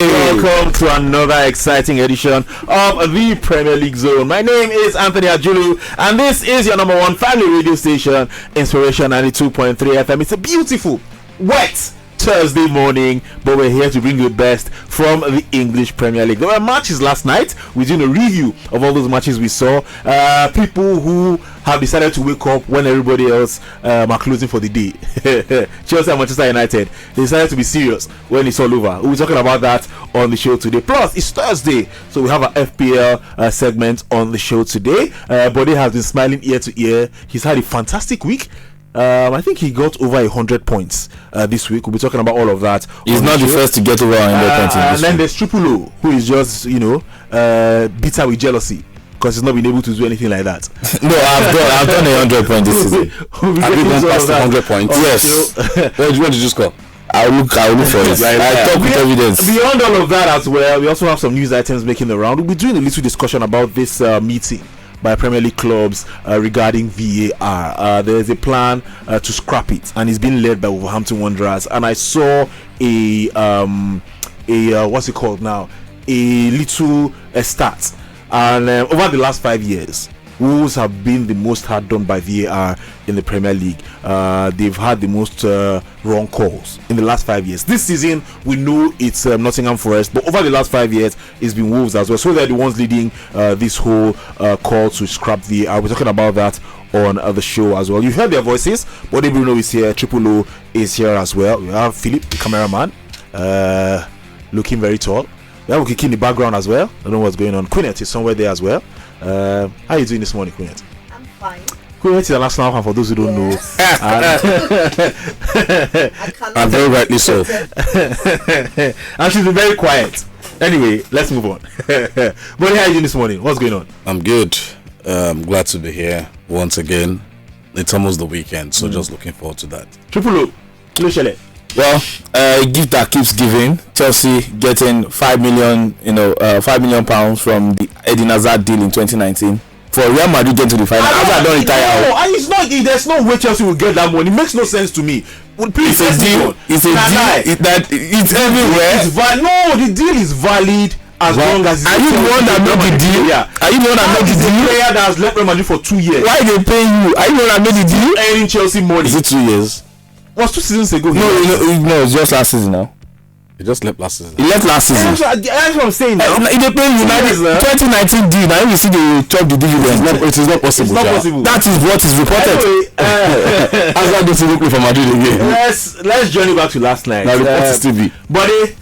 Welcome to another exciting edition of the Premier League Zone. My name is Anthony Ajulu, and this is your number one family radio station, Inspiration 92.3 FM. It's a beautiful, wet Thursday morning, but we're here to bring you the best from the English Premier League. There were matches last night. We're doing a review of all those matches we saw. People who have decided to wake up when everybody else are closing for the day. Chelsea and Manchester United, they decided to be serious when it's all over. We'll be talking about that on the show today. Plus, it's Thursday, so we have an FPL segment on the show today. Bode has been smiling ear to ear. He's had a fantastic week. I think he got over 100 points this week. We'll be talking about all of that. He's not the first to get over 100 points. And then there's Triple O, who is just, bitter with jealousy because he's not been able to do anything like that. No, I've done 100 points this season. Have you gone past 100 points? Yes. Where did you score? I'll look for it. I talk with evidence. Beyond all of that as well, we also have some news items making the round. We'll be doing a little discussion about this meeting by Premier League clubs regarding VAR. There is a plan to scrap it, and it's being led by Wolverhampton Wanderers. And I saw a what's it called now? A little stat. And over the last 5 years, Wolves have been the most hard done by VAR in the Premier League. They've had the most wrong calls in the last 5 years. This season, we know it's Nottingham Forest, but over the last 5 years, it's been Wolves as well. So they're the ones leading this whole call to scrap VAR. We're talking about that on the show as well. You've heard their voices. Bode Bruno is here. Triple O is here as well. We have Philip, the cameraman, looking very tall. We have Okiki in the background as well. I don't know what's going on. Quinette is somewhere there as well. How are you doing this morning, Quinette? I'm fine. Quinette is an Arsenal fan for those who don't know. I'm very rightly so. And she's been very quiet. Anyway, let's move on. But how are you doing this morning? What's going on? I'm good. Glad to be here once again. It's almost the weekend, so just looking forward to that. Triple O, Kilo Shele. Well, gift that keeps giving. Chelsea getting £5 million pounds from the Eden Hazard deal in 2019 for Real Madrid getting to the final. Hazard don't retire. No, it's not. There's no way Chelsea will get that money. It makes no sense to me. Well, please, it's a deal. It's a deal. It's everywhere. No, the deal is valid. As long as are you the one that made the deal? Are you the one that made the deal? Player that has left Real Madrid for 2 years. Why are they paying you? Are you the one that made the deal? Earning Chelsea money. Is it 2 years? Was 2 seasons ago. No, it's just last season now. He just left last season. He left last season. That's what I'm saying now. If they pay United 2019 deal, now you see they chop the dividends. It is not possible. It's not possible. That is what is reported. Hazard doesn't play for Madrid again. Let's journey back to last night. Now report is TV. Buddy,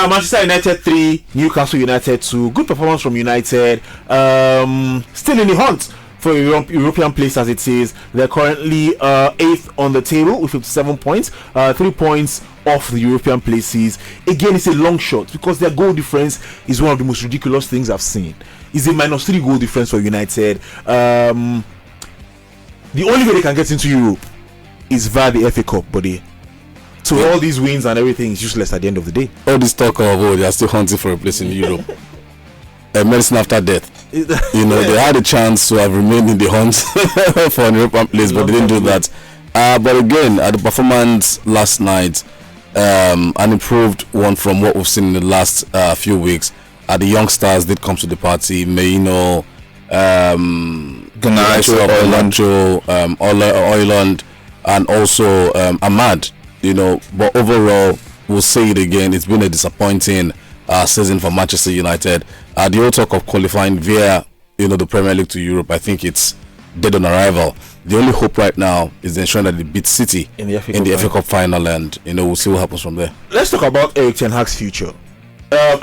Manchester United 3, Newcastle United 2. Good performance from United. Still in the hunt for a European place as it is. They're currently 8th on the table with 57 points, 3 points off the European places. Again, it's a long shot because their goal difference is one of the most ridiculous things I've seen. It's a -3 goal difference for United. The only way they can get into Europe is via the FA Cup, buddy. So all these wins and everything is useless at the end of the day. All this talk of they are still hunting for a place in Europe. Medicine after death. They had a chance to have remained in the hunt for an European place, but they didn't do that. But again, at the performance last night, an improved one from what we've seen in the last few weeks. The youngsters did come to the party. Mayino, Ganacho, Haaland, and also Ahmad. But overall, we'll say it again. It's been a disappointing season for Manchester United. The whole talk of qualifying via the Premier League to Europe, I think it's dead on arrival. The only hope right now is ensuring that they beat City in the FA Cup final, and we'll see what happens from there. Let's talk about Erik ten Hag's future.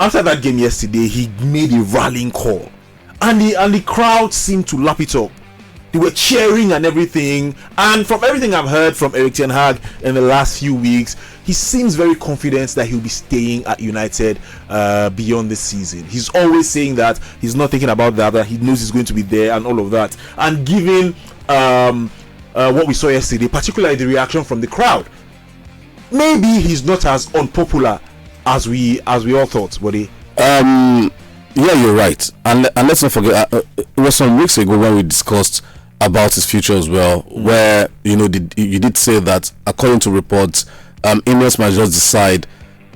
After that game yesterday, he made a rallying call, and the crowd seemed to lap it up. They were cheering and everything. And from everything I've heard from Erik ten Hag in the last few weeks, he seems very confident that he'll be staying at United beyond this season. He's always saying that he's not thinking about that he knows he's going to be there and all of that. And given what we saw yesterday, particularly the reaction from the crowd, maybe he's not as unpopular as we all thought, buddy. Yeah, you're right. And let's not forget, it was some weeks ago when we discussed about his future as well, where you did say that according to reports, Ineos might just decide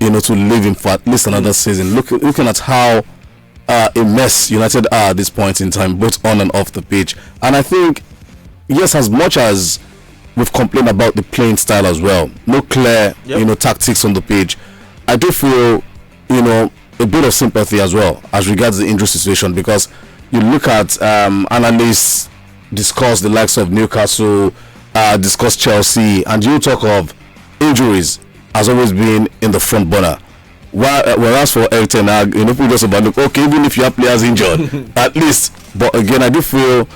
to leave him for at least another season. Looking at how a mess United are at this point in time, both on and off the pitch. And I think, yes, as much as we've complained about the playing style as well, no clear, tactics on the pitch, I do feel, a bit of sympathy as well as regards the injury situation, because you look at analysts discuss the likes of Newcastle, discuss Chelsea, and you talk of injuries has always been in the front burner. Whereas for 𝐿 ten Hag, people just about look, okay, even if you have players injured, at least. But again, I do feel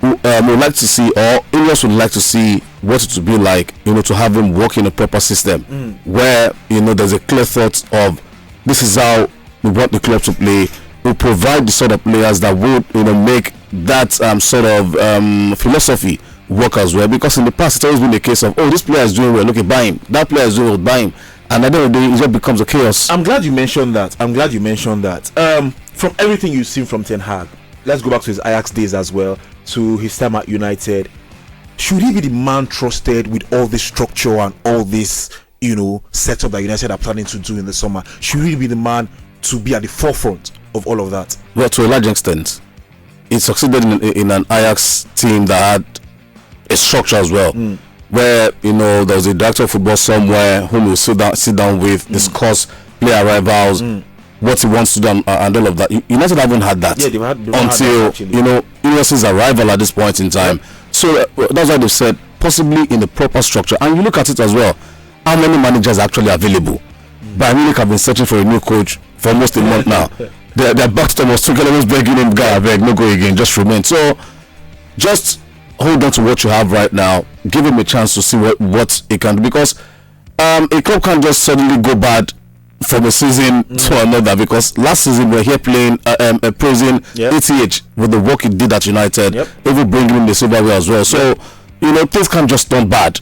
we would like to see, or Ineos would like to see what it would be like, to have him work in a proper system where there's a clear thought of this is how we want the club to play. We provide the sort of players that would make that sort of philosophy work as well. Because in the past it's always been the case of, oh, this player is doing well, okay, buy him. That player is doing well, buy him. And at the end of the day, it just becomes a chaos. I'm glad you mentioned that. From everything you've seen from Ten Hag, let's go back to his Ajax days as well, to his time at United. Should he be the man trusted with all this structure and all this, setup that United are planning to do in the summer? Should he be the man to be at the forefront of all of that? Well, to a large extent, he succeeded in an Ajax team that had a structure as well, where there was a director of football somewhere whom will sit down with, discuss player arrivals, what he wants to do, and all of that. United haven't had that until Ineos' arrival at this point in time. So that's why they've said possibly in the proper structure. And you look at it as well, how many managers are actually available? Bayern Munich have been searching for a new coach for almost a month now. Their backstop was almost begging him, guy, I beg, no go again, just remain. So just hold on to what you have right now, give him a chance to see what he can do, because a club can't just suddenly go bad from a season to another, because last season we're here playing praising ETH with the work he did at United, even bringing in the silverware as well. So things can't just turn bad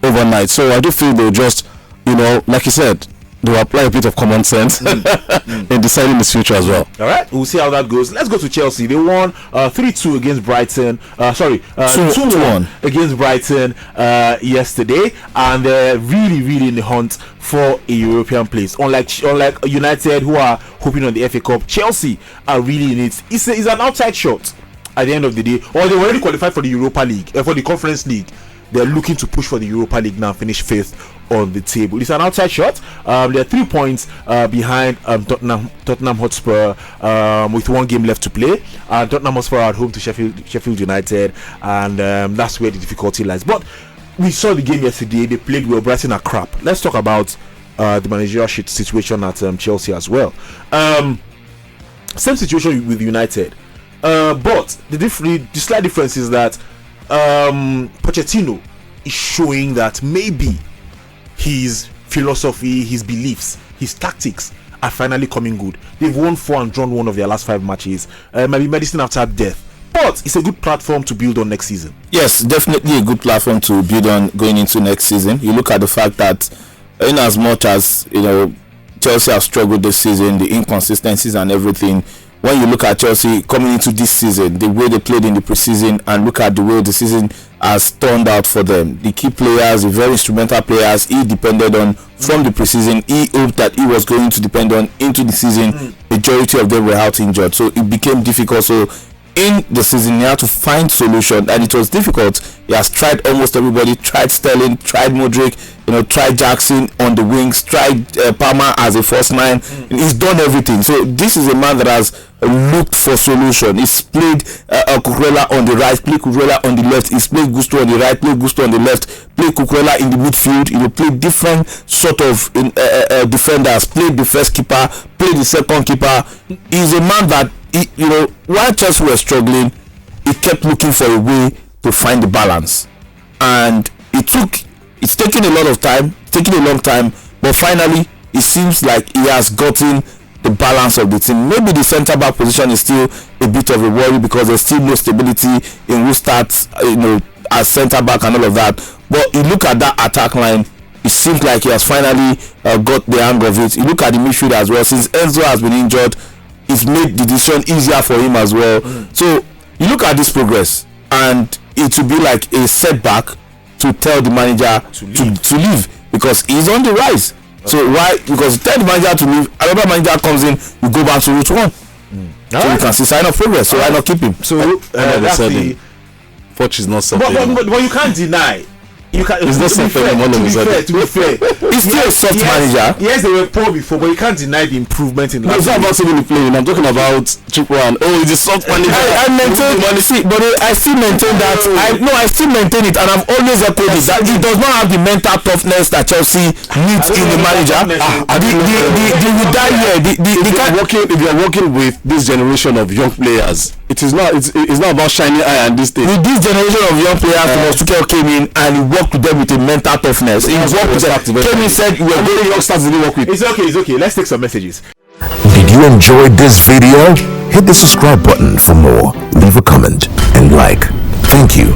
overnight. So I do feel they'll just like you said, they'll apply a bit of common sense in deciding his future as well. All right, we'll see how that goes. Let's go to Chelsea. They won 3-2 against Brighton. 2-1 against Brighton yesterday, and they're really in the hunt for a European place. Unlike United, who are hoping on the FA Cup, Chelsea are really in it. It's an outside shot at the end of the day. Or they already qualified for the Europa League, for the Conference League. They're looking to push for the Europa League now, finish 5th on the table. It's an outside shot. They're 3 points behind Tottenham Hotspur with 1 game left to play. Tottenham Hotspur are at home to Sheffield United, and that's where the difficulty lies. But we saw the game yesterday. They played well. Brighton are crap. Let's talk about the managerial situation at Chelsea as well. Same situation with United, but the slight difference is that Pochettino is showing that maybe his philosophy, his beliefs, his tactics are finally coming good. They've won 4 and drawn 1 of their last 5 matches. Might be medicine after death, but it's a good platform to build on next season. Yes, definitely a good platform to build on going into next season. You look at the fact that in as much as Chelsea have struggled this season, the inconsistencies and everything, when you look at Chelsea coming into this season, the way they played in the preseason, and look at the way the season has turned out for them, the key players, the very instrumental players he depended on from the preseason, he hoped that he was going to depend on into the season, majority of them were out injured, so it became difficult. So in the season he had to find solution, and it was difficult. He has tried almost everybody, tried Sterling, tried Modric, tried Jackson on the wings, tried Palmer as a first line. He's done everything. So this is a man that has looked for solution. He's played Cucurella on the right, played Cucurella on the left, he's played Gusto on the right, played Gusto on the left, played Cucurella in the midfield, played different sort of defenders, played the first keeper, played the second keeper. He's a man that while Chelsea were struggling, he kept looking for a way to find the balance, and it's taken a long time, but finally it seems like he has gotten the balance of the team. Maybe the centre back position is still a bit of a worry, because there's still no stability in who starts as centre back and all of that. But you look at that attack line, it seems like he has finally got the hang of it. You look at the midfield as well. Since Enzo has been injured, it's made the decision easier for him as well. So you look at this progress, and it will be like a setback to tell the manager to leave, because he's on the rise. So why? Because tell the manager to leave, another manager comes in, you go back to route one. So you can see sign of progress. So why not keep him? So that's the. Poch is not something. But you can't deny. You can. It's not something. To be fair, he's still a soft manager. Yes, they were poor before, but you can't deny the improvement in. No, it's not about simply playing. I'm talking about triple one. Oh, he's a soft manager. I maintain. But I still maintain that. I still maintain it, and I've always echoed it that he does not have the mental toughness that Chelsea needs in the manager. The guy here, if you're working with this generation of young players, it's not about shiny eye and this thing. With this generation of young players, 𝐒𝐭𝐻 came in and he worked with them with a mental toughness. He worked with them. Came in, said, "We are going youngsters to work with." It's okay. Let's take some messages. Did you enjoy this video? Hit the subscribe button for more. Leave a comment and like. Thank you.